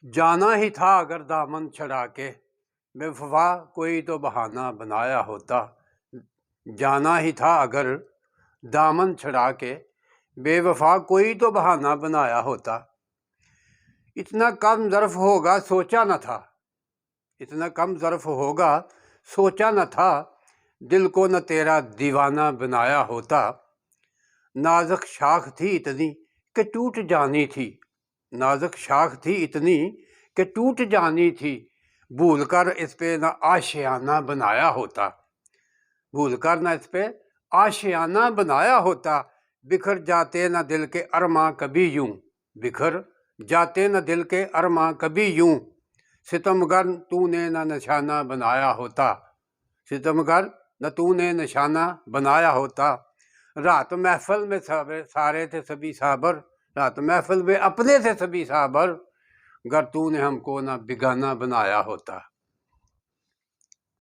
جانا ہی تھا اگر دامن چھڑا کے، بے وفا کوئی تو بہانہ بنایا ہوتا۔ جانا ہی تھا اگر دامن چھڑا کے، بے وفا کوئی تو بہانہ بنایا ہوتا۔ اتنا کم ظرف ہوگا سوچا نہ تھا، اتنا کم ظرف ہوگا سوچا نہ تھا، دل کو نہ تیرا دیوانہ بنایا ہوتا۔ نازک شاخ تھی اتنی کہ ٹوٹ جانی تھی، نازک شاخ تھی اتنی کہ ٹوٹ جانی تھی، بھول کر اس پہ نہ آشیانہ بنایا ہوتا، بھول کر نہ اس پہ آشیانہ بنایا ہوتا۔ بکھر جاتے نہ دل کے ارماں کبھی یوں، بکھر جاتے نہ دل کے ارماں کبھی یوں، ستمگر تو نے نہ نشانہ بنایا ہوتا، ستمگر نہ تو نے نشانہ بنایا ہوتا۔ رات محفل میں سارے تھے سبھی صابر، رات محفل میں اپنے تھے سبھی صابر، گر تو نے ہم کو نہ بیگانہ بنایا ہوتا۔